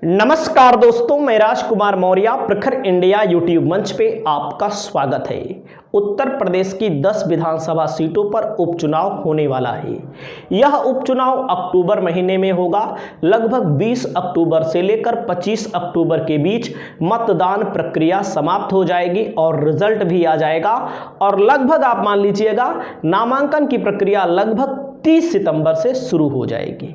नमस्कार दोस्तों, मैं राजकुमार मौर्य प्रखर इंडिया यूट्यूब मंच पे आपका स्वागत है। उत्तर प्रदेश की 10 विधानसभा सीटों पर उपचुनाव होने वाला है। यह उपचुनाव अक्टूबर महीने में होगा। लगभग 20 अक्टूबर से लेकर 25 अक्टूबर के बीच मतदान प्रक्रिया समाप्त हो जाएगी और रिजल्ट भी आ जाएगा। और लगभग आप मान लीजिएगा नामांकन की प्रक्रिया लगभग 30 सितंबर से शुरू हो जाएगी।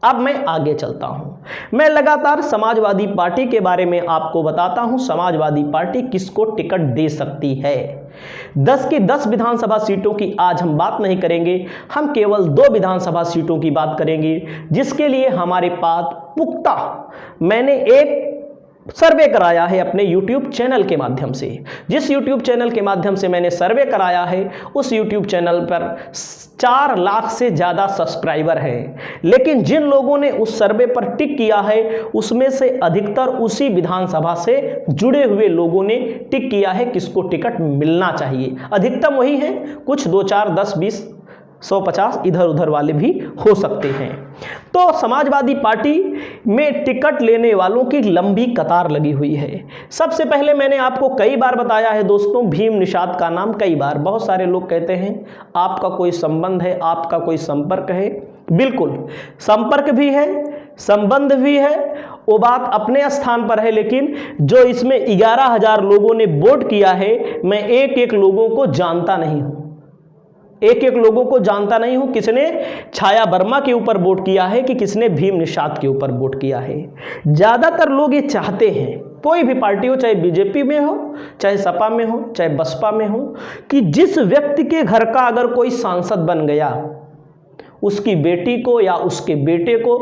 अब मैं आगे चलता हूं। मैं लगातार समाजवादी पार्टी के बारे में आपको बताता हूं। समाजवादी पार्टी किसको टिकट दे सकती है। 10 की 10 विधानसभा सीटों की आज हम बात नहीं करेंगे। हम केवल 2 विधानसभा सीटों की बात करेंगे, जिसके लिए हमारे पास पुख्ता मैंने एक सर्वे कराया है अपने YouTube चैनल के माध्यम से। जिस YouTube चैनल के माध्यम से मैंने सर्वे कराया है, उस YouTube चैनल पर 4 लाख से ज़्यादा सब्सक्राइबर हैं। लेकिन जिन लोगों ने उस सर्वे पर टिक किया है, उसमें से अधिकतर उसी विधानसभा से जुड़े हुए लोगों ने टिक किया है किसको टिकट मिलना चाहिए। अधिकतम वही है, कुछ 2 4 10 20 150 इधर उधर वाले भी हो सकते हैं। तो समाजवादी पार्टी में टिकट लेने वालों की लंबी कतार लगी हुई है। सबसे पहले मैंने आपको कई बार बताया है दोस्तों, भीम निषाद का नाम कई बार। बहुत सारे लोग कहते हैं आपका कोई संबंध है, आपका कोई संपर्क है। बिल्कुल, संपर्क भी है, संबंध भी है, वो बात अपने स्थान पर है। लेकिन जो इसमें 11,000 लोगों ने वोट किया है, मैं एक एक लोगों को जानता नहीं हूं। एक एक लोगों को जानता नहीं हूं, किसने छाया वर्मा के ऊपर वोट किया है कि किसने भीम निषाद के ऊपर वोट किया है। ज्यादातर लोग ये चाहते हैं, कोई भी पार्टी हो, चाहे बीजेपी में हो, चाहे सपा में हो, चाहे बसपा में हो, कि जिस व्यक्ति के घर का अगर कोई सांसद बन गया, उसकी बेटी को या उसके बेटे को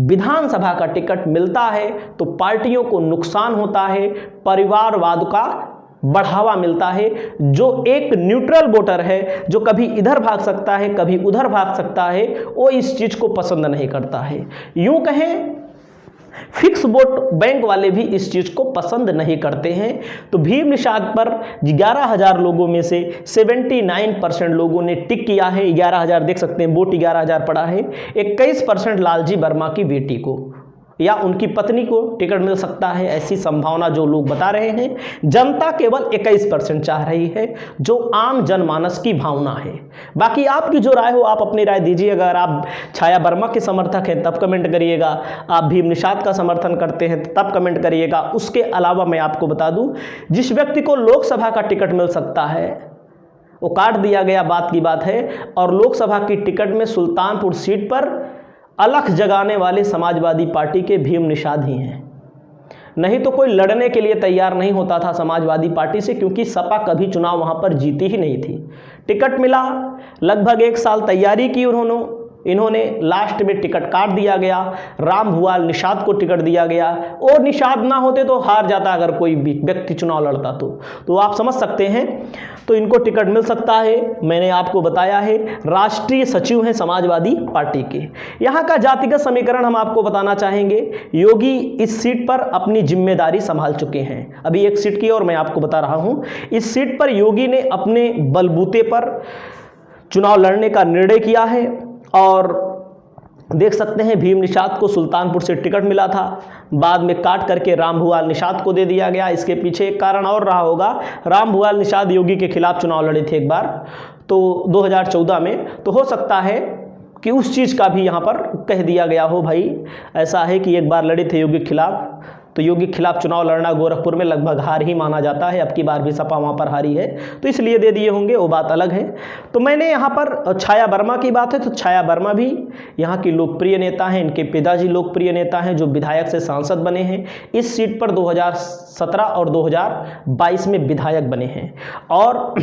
विधानसभा का टिकट मिलता है तो पार्टियों को नुकसान होता है, परिवारवाद का बढ़ावा मिलता है। जो एक न्यूट्रल वोटर है, जो कभी इधर भाग सकता है कभी उधर भाग सकता है, वो इस चीज को पसंद नहीं करता है। यूं कहें फिक्स वोट बैंक वाले भी इस चीज को पसंद नहीं करते हैं। तो भीम निषाद पर 11,000 लोगों में से 79% लोगों ने टिक किया है। 11,000 देख सकते हैं, वोट 11,000 पड़ा है। 21% लालजी वर्मा की बेटी को या उनकी पत्नी को टिकट मिल सकता है, ऐसी संभावना जो लोग बता रहे हैं। जनता केवल 21% चाह रही है, जो आम जनमानस की भावना है। बाकी आपकी जो राय हो, आप अपनी राय दीजिए। अगर आप छाया वर्मा के समर्थक हैं तब कमेंट करिएगा, आप भीम निषाद का समर्थन करते हैं तब कमेंट करिएगा। उसके अलावा मैं आपको बता दूं, जिस व्यक्ति को लोकसभा का टिकट मिल सकता है वो काट दिया गया, बात की बात है। और लोकसभा की टिकट में सुल्तानपुर सीट पर अलख जगाने वाले समाजवादी पार्टी के भीम निषाद ही हैं। नहीं तो कोई लड़ने के लिए तैयार नहीं होता था समाजवादी पार्टी से, क्योंकि सपा कभी चुनाव वहां पर जीती ही नहीं थी। टिकट मिला, लगभग 1 साल तैयारी की इन्होंने लास्ट में टिकट काट दिया गया। राम भुआल निषाद को टिकट दिया गया। और निषाद ना होते तो हार जाता अगर कोई व्यक्ति चुनाव लड़ता तो आप समझ सकते हैं। तो इनको टिकट मिल सकता है। मैंने आपको बताया है, राष्ट्रीय सचिव हैं समाजवादी पार्टी के। यहाँ का जातिगत समीकरण हम आपको बताना चाहेंगे। योगी इस सीट पर अपनी जिम्मेदारी संभाल चुके हैं। अभी एक सीट की और मैं आपको बता रहा हूँ। इस सीट पर योगी ने अपने बलबूते पर चुनाव लड़ने का निर्णय किया है। और देख सकते हैं भीम निषाद को सुल्तानपुर से टिकट मिला था, बाद में काट करके राम भुआल निषाद को दे दिया गया। इसके पीछे एक कारण और रहा होगा। राम भुआल निषाद योगी के खिलाफ चुनाव लड़े थे एक बार, तो 2014 में। तो हो सकता है कि उस चीज़ का भी यहाँ पर कह दिया गया हो, भाई ऐसा है कि एक बार लड़े थे योगी के खिलाफ, तो योगी के खिलाफ चुनाव लड़ना गोरखपुर में लगभग हार ही माना जाता है। अब की बार भी सपा वहाँ पर हारी है, तो इसलिए दे दिए होंगे, वो बात अलग है। तो मैंने यहाँ पर छाया वर्मा की बात है, तो छाया वर्मा भी यहाँ की लोकप्रिय नेता हैं। इनके पिताजी लोकप्रिय नेता हैं, जो विधायक से सांसद बने हैं। इस सीट पर 2017 और 2022 में विधायक बने हैं। और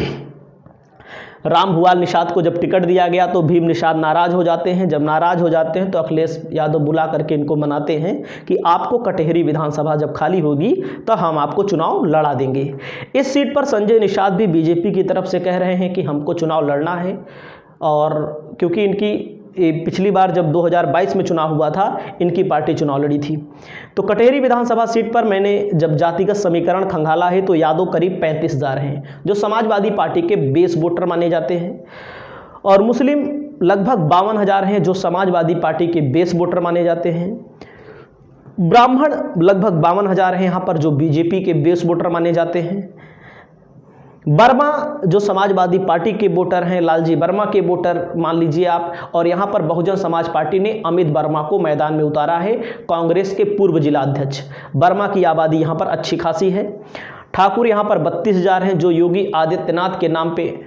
राम भुआल निषाद को जब टिकट दिया गया तो भीम निषाद नाराज हो जाते हैं। जब नाराज हो जाते हैं तो अखिलेश यादव बुला करके इनको मनाते हैं कि आपको कटहरी विधानसभा जब खाली होगी तो हम आपको चुनाव लड़ा देंगे। इस सीट पर संजय निषाद भी बीजेपी की तरफ से कह रहे हैं कि हमको चुनाव लड़ना है। और क्योंकि इनकी पिछली बार जब 2022 में चुनाव हुआ था, इनकी पार्टी चुनाव लड़ी थी। तो कटहरी विधानसभा सीट पर मैंने जब जातिगत समीकरण खंगाला है तो यादव करीब 35,000 हैं, जो समाजवादी पार्टी के बेस वोटर माने जाते हैं। और मुस्लिम लगभग 52,000 हैं, जो समाजवादी पार्टी के बेस वोटर माने जाते हैं। ब्राह्मण लगभग 52,000 हैं यहाँ पर, जो बीजेपी के बेस वोटर माने जाते हैं। वर्मा जो समाजवादी पार्टी के वोटर हैं, लालजी वर्मा के वोटर मान लीजिए आप। और यहाँ पर बहुजन समाज पार्टी ने अमित वर्मा को मैदान में उतारा है, कांग्रेस के पूर्व जिला अध्यक्ष। वर्मा की आबादी यहाँ पर अच्छी खासी है। ठाकुर यहाँ पर 32,000 हैं, जो योगी आदित्यनाथ के नाम पे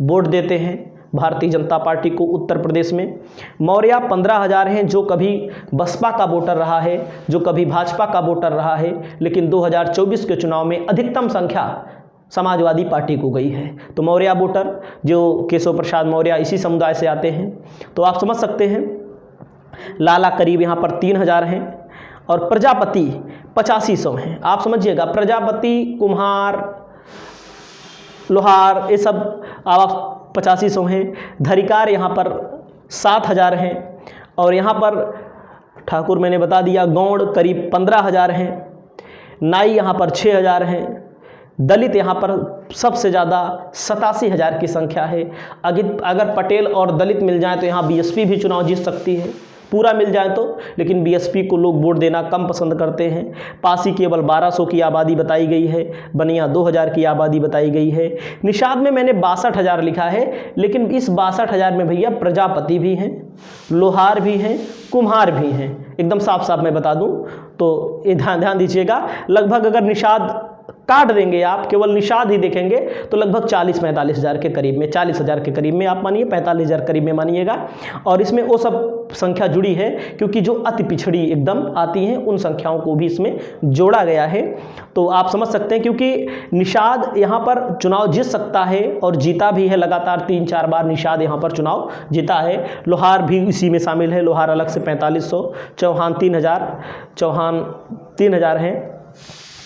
वोट देते हैं भारतीय जनता पार्टी को उत्तर प्रदेश में। मौर्य 15,000 हैं, जो कभी बसपा का वोटर रहा है, जो कभी भाजपा का वोटर रहा है, लेकिन 2024 के चुनाव में अधिकतम संख्या समाजवादी पार्टी को गई है। तो मौर्य वोटर जो केशव प्रसाद मौर्य इसी समुदाय से आते हैं, तो आप समझ सकते हैं। लाला करीब यहाँ पर 3,000 हैं और प्रजापति 8500 हैं। आप समझिएगा, प्रजापति, कुम्हार, लोहार, ये सब आप 8500 हैं। धरिकार यहाँ पर 7,000 हैं और यहाँ पर ठाकुर मैंने बता दिया। गौड़ करीब 15,000 हैं। नाई यहाँ पर 6,000 हैं। दलित यहाँ पर सबसे ज़्यादा 87,000 की संख्या है। अगर पटेल और दलित मिल जाए तो यहाँ बीएसपी भी चुनाव जीत सकती है, पूरा मिल जाए तो। लेकिन बीएसपी को लोग वोट देना कम पसंद करते हैं। पासी केवल 1200 की आबादी बताई गई है। बनिया 2000 की आबादी बताई गई है। निषाद में मैंने 62,000 लिखा है, लेकिन इस 62,000 में भैया प्रजापति भी हैं, लोहार भी हैं, कुम्हार भी हैं। एकदम साफ साफ मैं बता दूं तो ये ध्यान दीजिएगा। लगभग अगर निषाद काट देंगे, आप केवल निषाद ही देखेंगे, तो लगभग 40-45,000 के करीब में, 40,000 के करीब में आप मानिए, 45,000 करीब में मानिएगा। और इसमें वो सब संख्या जुड़ी है क्योंकि जो अति पिछड़ी एकदम आती हैं उन संख्याओं को भी इसमें जोड़ा गया है। तो आप समझ सकते हैं, क्योंकि निषाद यहाँ पर चुनाव जीत सकता है और जीता भी है लगातार 3-4 बार निषाद यहाँ पर चुनाव जीता है। लोहार भी इसी में शामिल है। लोहार अलग से 4500, चौहान 3,000 हैं,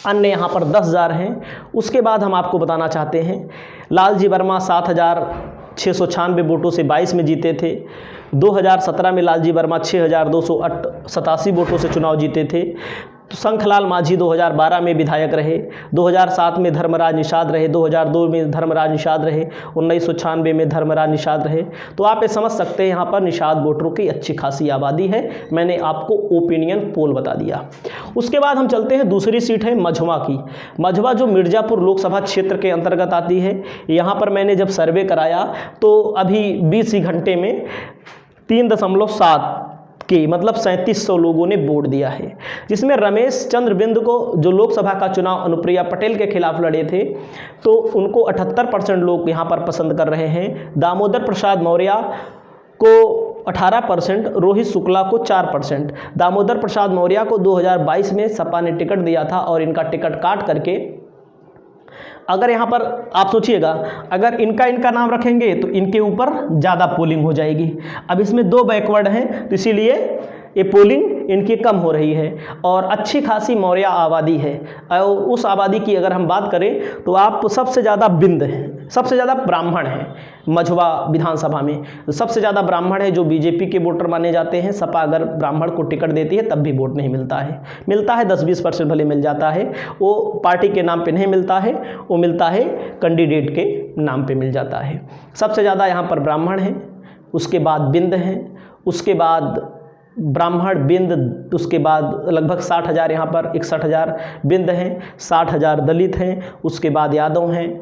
अन्य यहाँ पर 10,000 हैं। उसके बाद हम आपको बताना चाहते हैं, लालजी वर्मा 7,696 वोटों से 22 में जीते थे। 2017 में लालजी वर्मा 6,287 वोटों से चुनाव जीते थे। शंखलाल माझी 2012 में विधायक रहे। 2007 में धर्मराज निषाद रहे। 2002 में धर्मराज निषाद रहे। 1996 में धर्मराज निषाद रहे। तो आप ये समझ सकते हैं यहाँ पर निषाद वोटरों की अच्छी खासी आबादी है। मैंने आपको ओपिनियन पोल बता दिया। उसके बाद हम चलते हैं, दूसरी सीट है मझवा की। मझवा जो मिर्ज़ापुर लोकसभा क्षेत्र के अंतर्गत आती है। यहाँ पर मैंने जब सर्वे कराया तो अभी 20 ही घंटे में 3.7 के मतलब 3700 लोगों ने वोट दिया है, जिसमें रमेश चंद्र बिंद को, जो लोकसभा का चुनाव अनुप्रिया पटेल के खिलाफ लड़े थे, तो उनको 78% लोग यहाँ पर पसंद कर रहे हैं। दामोदर प्रसाद मौर्य को 18%, रोहित शुक्ला को 4%। दामोदर प्रसाद मौर्य को 2022 में सपा ने टिकट दिया था और इनका टिकट काट करके, अगर यहाँ पर आप सोचिएगा, अगर इनका नाम रखेंगे तो इनके ऊपर ज़्यादा पोलिंग हो जाएगी। अब इसमें 2 बैकवर्ड हैं, तो इसीलिए ये पोलिंग इनकी कम हो रही है। और अच्छी खासी मौर्य आबादी है। और उस आबादी की अगर हम बात करें तो आप सबसे ज़्यादा बिंद हैं, सबसे ज़्यादा ब्राह्मण हैं मझवा विधानसभा में। सबसे ज़्यादा ब्राह्मण है, जो बीजेपी के वोटर माने जाते हैं। सपा अगर ब्राह्मण को टिकट देती है तब भी वोट नहीं मिलता है। मिलता है 10-20% भले मिल जाता है, वो पार्टी के नाम पे नहीं मिलता है, वो मिलता है कैंडिडेट के नाम पे मिल जाता है। सबसे ज़्यादा यहाँ पर ब्राह्मण हैं, उसके बाद बिंद हैं, उसके बाद ब्राह्मण बिंद, उसके बाद लगभग 60,000 यहाँ पर 61,000 बिंद हैं, 60,000 दलित हैं, उसके बाद यादव हैं,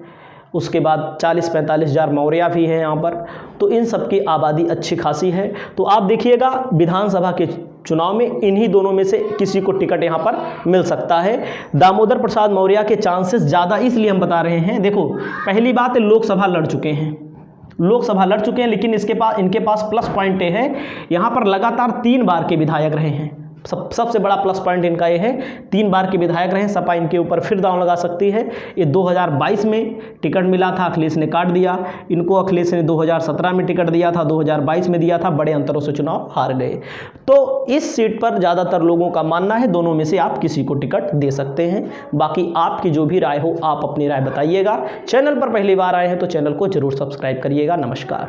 उसके बाद 40-45,000 मौर्य भी हैं यहाँ पर। तो इन सब की आबादी अच्छी खासी है। तो आप देखिएगा विधानसभा के चुनाव में इन्हीं दोनों में से किसी को टिकट यहाँ पर मिल सकता है। दामोदर प्रसाद मौर्य के चांसेस ज़्यादा इसलिए हम बता रहे हैं। देखो, पहली बात है, लोकसभा लड़ चुके हैं, लेकिन इनके पास प्लस पॉइंट ये है, यहाँ पर लगातार 3 बार के विधायक रहे हैं। सबसे बड़ा प्लस पॉइंट इनका ये है, 3 बार के विधायक रहे। सपा इनके ऊपर फिर दांव लगा सकती है। ये 2022 में टिकट मिला था, अखिलेश ने काट दिया इनको। अखिलेश ने 2017 में टिकट दिया था, 2022 में दिया था, बड़े अंतरों से चुनाव हार गए। तो इस सीट पर ज़्यादातर लोगों का मानना है दोनों में से आप किसी को टिकट दे सकते हैं। बाकी आपकी जो भी राय हो, आप अपनी राय बताइएगा। चैनल पर पहली बार आए हैं तो चैनल को जरूर सब्सक्राइब करिएगा। नमस्कार।